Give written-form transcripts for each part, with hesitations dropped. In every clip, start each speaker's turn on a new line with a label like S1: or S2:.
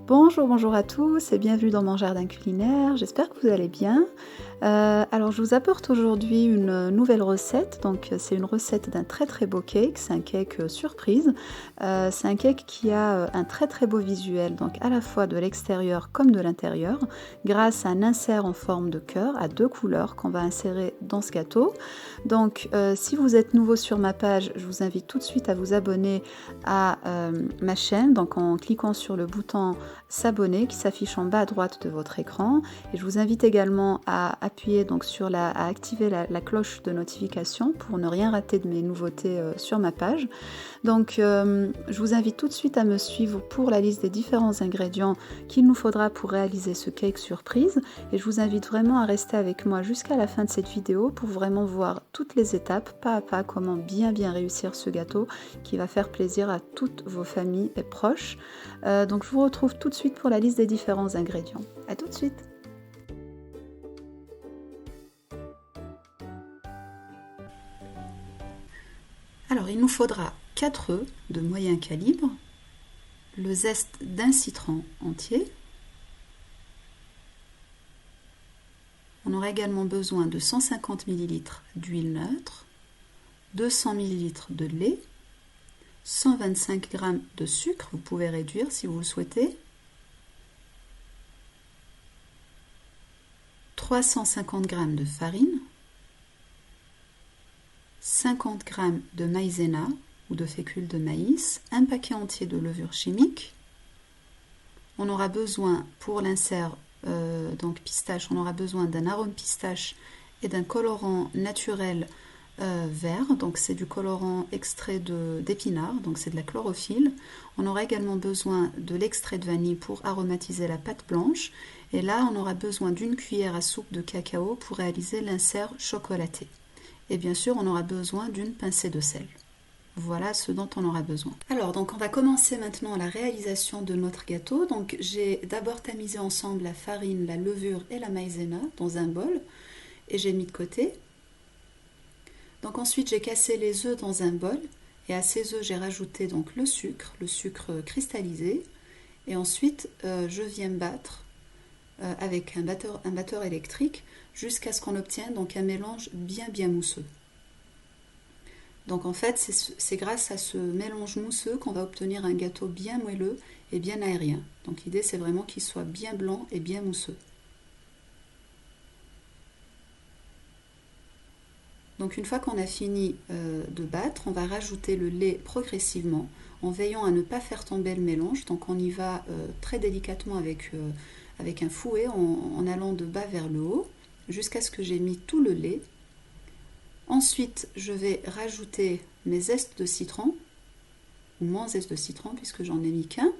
S1: Bonjour, bonjour à tous et bienvenue dans mon jardin culinaire, j'espère que vous allez bien. Alors je vous apporte aujourd'hui une nouvelle recette, donc c'est une recette d'un très très beau cake, c'est un cake surprise. C'est un cake qui a un très très beau visuel, donc à la fois de l'extérieur comme de l'intérieur, grâce à un insert en forme de cœur à 2 couleurs qu'on va insérer dans ce gâteau. Donc si vous êtes nouveau sur ma page, je vous invite tout de suite à vous abonner à ma chaîne, donc en cliquant sur le bouton s'abonner qui s'affiche en bas à droite de votre écran, et je vous invite également à appuyer donc à activer la cloche de notification pour ne rien rater de mes nouveautés sur ma page. Donc je vous invite tout de suite à me suivre pour la liste des différents ingrédients qu'il nous faudra pour réaliser ce cake surprise, et je vous invite vraiment à rester avec moi jusqu'à la fin de cette vidéo pour vraiment voir toutes les étapes pas à pas comment bien réussir ce gâteau qui va faire plaisir à toutes vos familles et proches. Donc je vous retrouve tout de suite pour la liste des différents ingrédients. A tout de suite. Alors il nous faudra 4 œufs de moyen calibre, le zeste d'un citron entier. On aura également besoin de 150 ml d'huile neutre, 200 ml de lait, 125 g de sucre, vous pouvez réduire si vous le souhaitez, 350 g de farine, 50 g de maïzena ou de fécule de maïs, un paquet entier de levure chimique. On aura besoin pour l'insert donc pistache, on aura besoin d'un arôme pistache et d'un colorant naturel vert, donc c'est du colorant extrait d'épinards, donc c'est de la chlorophylle. On aura également besoin de l'extrait de vanille pour aromatiser la pâte blanche, et là on aura besoin d'une cuillère à soupe de cacao pour réaliser l'insert chocolaté. Et bien sûr on aura besoin d'une pincée de sel. Voilà ce dont on aura besoin. Alors donc on va commencer maintenant la réalisation de notre gâteau. Donc j'ai d'abord tamisé ensemble la farine, la levure et la maïzena dans un bol et j'ai mis de côté. Donc ensuite j'ai cassé les œufs dans un bol et à ces œufs j'ai rajouté donc le sucre cristallisé, et ensuite je viens battre avec un batteur électrique jusqu'à ce qu'on obtienne donc un mélange bien mousseux. Donc en fait c'est grâce à ce mélange mousseux qu'on va obtenir un gâteau bien moelleux et bien aérien. Donc l'idée c'est vraiment qu'il soit bien blanc et bien mousseux. Donc une fois qu'on a fini de battre, on va rajouter le lait progressivement en veillant à ne pas faire tomber le mélange. Donc on y va très délicatement avec un fouet en allant de bas vers le haut jusqu'à ce que j'ai mis tout le lait. Ensuite, je vais rajouter mes zestes de citron, ou mon zeste de citron puisque j'en ai mis qu'un.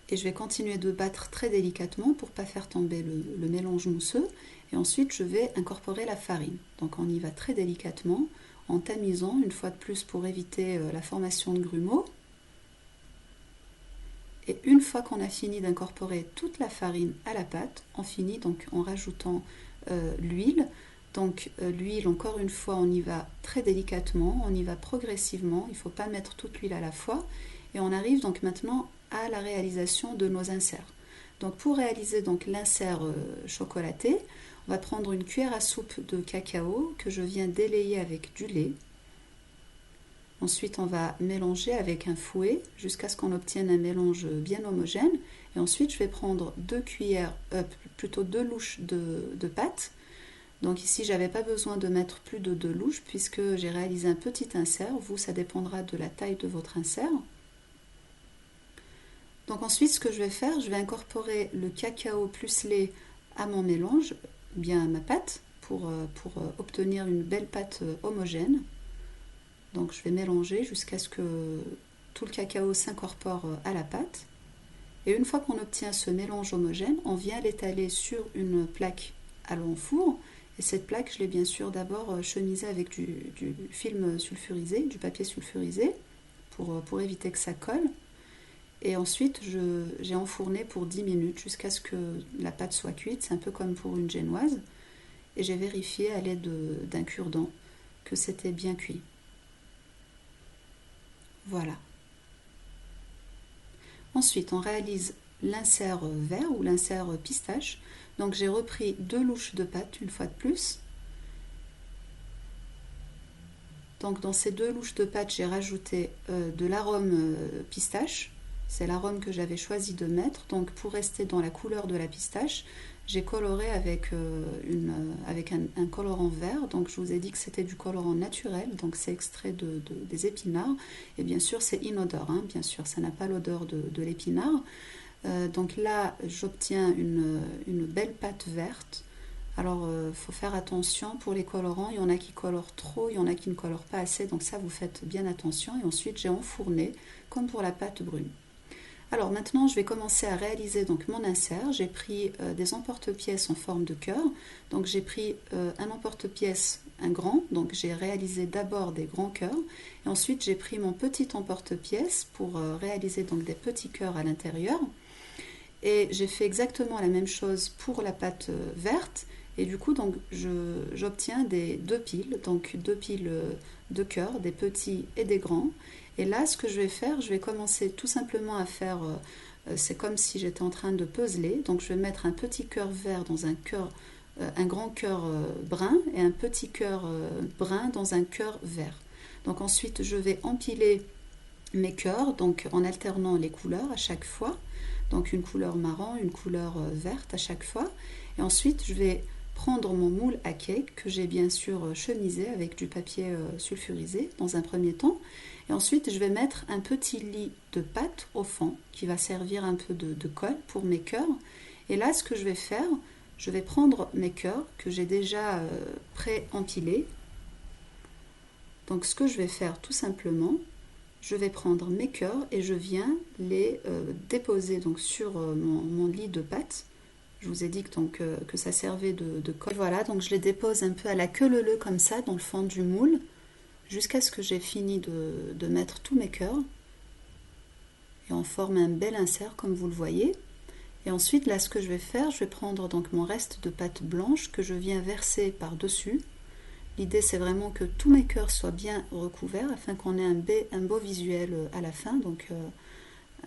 S1: Et je vais continuer de battre très délicatement pour ne pas faire tomber le mélange mousseux. Et ensuite, je vais incorporer la farine. Donc on y va très délicatement, en tamisant, une fois de plus pour éviter la formation de grumeaux. Et une fois qu'on a fini d'incorporer toute la farine à la pâte, on finit donc en rajoutant l'huile. Donc l'huile, encore une fois, on y va très délicatement, on y va progressivement, il ne faut pas mettre toute l'huile à la fois. Et on arrive donc maintenant à la réalisation de nos inserts. Donc pour réaliser donc l'insert chocolaté, on va prendre une cuillère à soupe de cacao que je viens délayer avec du lait. Ensuite, on va mélanger avec un fouet jusqu'à ce qu'on obtienne un mélange bien homogène. Et ensuite, je vais prendre 2 louches de pâte. Donc ici, je n'avais pas besoin de mettre plus de 2 louches puisque j'ai réalisé un petit insert. Vous, ça dépendra de la taille de votre insert. Donc ensuite, ce que je vais faire, je vais incorporer le cacao plus lait à mon mélange, bien à ma pâte, pour obtenir une belle pâte homogène. Donc je vais mélanger jusqu'à ce que tout le cacao s'incorpore à la pâte. Et une fois qu'on obtient ce mélange homogène, on vient l'étaler sur une plaque à long four. Et cette plaque, je l'ai bien sûr d'abord chemisée avec du film sulfurisé, du papier sulfurisé, pour éviter que ça colle. Et ensuite, j'ai enfourné pour 10 minutes jusqu'à ce que la pâte soit cuite. C'est un peu comme pour une génoise. Et j'ai vérifié à l'aide d'un cure-dent que c'était bien cuit. Voilà. Ensuite, on réalise l'insert vert ou l'insert pistache. Donc j'ai repris 2 louches de pâte une fois de plus. Donc dans ces 2 louches de pâte, j'ai rajouté de l'arôme pistache. C'est l'arôme que j'avais choisi de mettre. Donc pour rester dans la couleur de la pistache, j'ai coloré avec, un colorant vert. Donc je vous ai dit que c'était du colorant naturel. Donc c'est extrait des épinards. Et bien sûr c'est inodore. Hein. Bien sûr ça n'a pas l'odeur de l'épinard. Donc là j'obtiens une belle pâte verte. Alors, il faut faire attention pour les colorants. Il y en a qui colorent trop, il y en a qui ne colorent pas assez. Donc ça, vous faites bien attention. Et ensuite, j'ai enfourné, comme pour la pâte brune. Alors maintenant, je vais commencer à réaliser donc mon insert. J'ai pris des emporte-pièces en forme de cœur. Donc j'ai pris un emporte-pièce, un grand. Donc j'ai réalisé d'abord des grands cœurs. Et ensuite, j'ai pris mon petit emporte-pièce pour réaliser donc des petits cœurs à l'intérieur. Et j'ai fait exactement la même chose pour la pâte verte. Et du coup, donc, j'obtiens des 2 piles, donc 2 piles de cœurs, des petits et des grands. Et là, ce que je vais faire, je vais commencer tout simplement à faire, c'est comme si j'étais en train de puzzler. Donc, je vais mettre un petit cœur vert dans un grand cœur brun et un petit cœur brun dans un cœur vert. Donc ensuite, je vais empiler mes cœurs, donc en alternant les couleurs à chaque fois. Donc une couleur marron, une couleur verte à chaque fois. Et ensuite, je vais prendre mon moule à cake que j'ai bien sûr chemisé avec du papier sulfurisé dans un premier temps. Et ensuite, je vais mettre un petit lit de pâte au fond qui va servir un peu de colle pour mes cœurs. Et là, ce que je vais faire, je vais prendre mes cœurs que j'ai déjà pré-empilés. Donc ce que je vais faire tout simplement, je vais prendre mes cœurs et je viens les déposer donc sur mon lit de pâte. Je vous ai dit que ça servait de colle. Voilà, donc je les dépose un peu à la queue leu-leu comme ça dans le fond du moule jusqu'à ce que j'ai fini de mettre tous mes cœurs. Et on forme un bel insert comme vous le voyez. Et ensuite, là, ce que je vais faire, je vais prendre donc mon reste de pâte blanche que je viens verser par-dessus. L'idée, c'est vraiment que tous mes cœurs soient bien recouverts afin qu'on ait un beau visuel à la fin. Donc,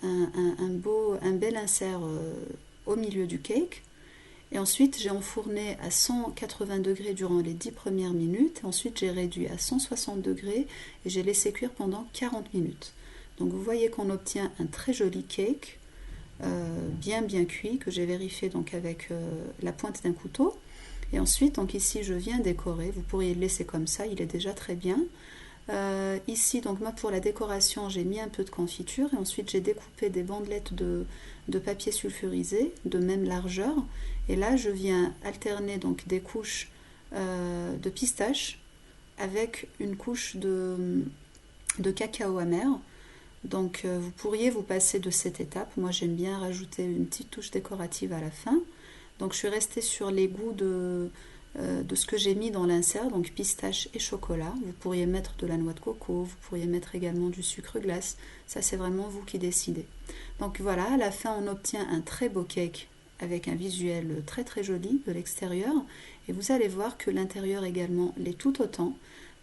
S1: un bel insert au milieu du cake. Et ensuite, j'ai enfourné à 180 degrés durant les 10 premières minutes. Ensuite, j'ai réduit à 160 degrés et j'ai laissé cuire pendant 40 minutes. Donc, vous voyez qu'on obtient un très joli cake, bien cuit, que j'ai vérifié donc avec la pointe d'un couteau. Et ensuite, donc ici, je viens décorer. Vous pourriez le laisser comme ça, il est déjà très bien. Ici, donc moi, pour la décoration, j'ai mis un peu de confiture. Et ensuite, j'ai découpé des bandelettes de papier sulfurisé de même largeur. Et là, je viens alterner donc des couches de pistache avec une couche de cacao amer. Donc, vous pourriez vous passer de cette étape. Moi, j'aime bien rajouter une petite touche décorative à la fin. Donc je suis restée sur les goûts de ce que j'ai mis dans l'insert, donc pistache et chocolat. Vous pourriez mettre de la noix de coco, vous pourriez mettre également du sucre glace. Ça, c'est vraiment vous qui décidez. Donc voilà, à la fin, on obtient un très beau cake avec un visuel très très joli de l'extérieur. Et vous allez voir que l'intérieur également l'est tout autant.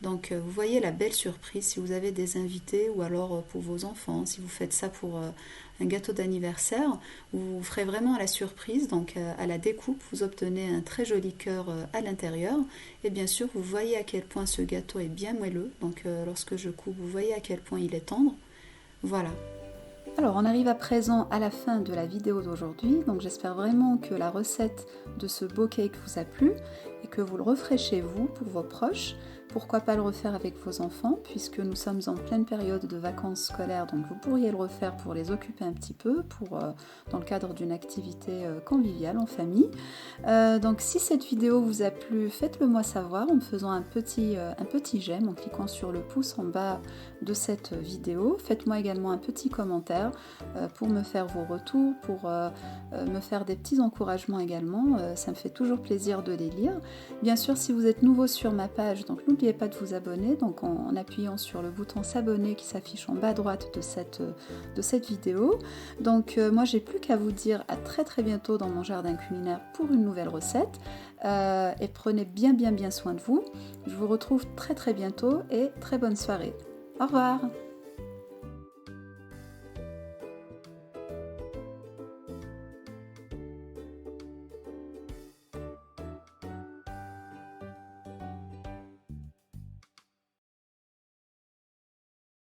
S1: Donc vous voyez la belle surprise si vous avez des invités ou alors pour vos enfants, si vous faites ça pour un gâteau d'anniversaire, vous ferez vraiment la surprise, donc à la découpe vous obtenez un très joli cœur à l'intérieur et bien sûr vous voyez à quel point ce gâteau est bien moelleux, donc lorsque je coupe vous voyez à quel point il est tendre. Voilà. Alors on arrive à présent à la fin de la vidéo d'aujourd'hui, donc j'espère vraiment que la recette de ce beau cake vous a plu et que vous le referez chez vous pour vos proches. Pourquoi pas le refaire avec vos enfants puisque nous sommes en pleine période de vacances scolaires, donc vous pourriez le refaire pour les occuper un petit peu, dans le cadre d'une activité conviviale en famille. Donc si cette vidéo vous a plu, faites-le moi savoir en me faisant un petit j'aime, en cliquant sur le pouce en bas de cette vidéo. Faites-moi également un petit commentaire pour me faire vos retours, pour me faire des petits encouragements également. Ça me fait toujours plaisir de les lire. Bien sûr, si vous êtes nouveau sur ma page, donc n'oubliez pas de vous abonner donc en appuyant sur le bouton s'abonner qui s'affiche en bas à droite de cette vidéo. Donc moi j'ai plus qu'à vous dire à très très bientôt dans mon jardin culinaire pour une nouvelle recette et prenez bien soin de vous. Je vous retrouve très très bientôt et très bonne soirée. Au revoir.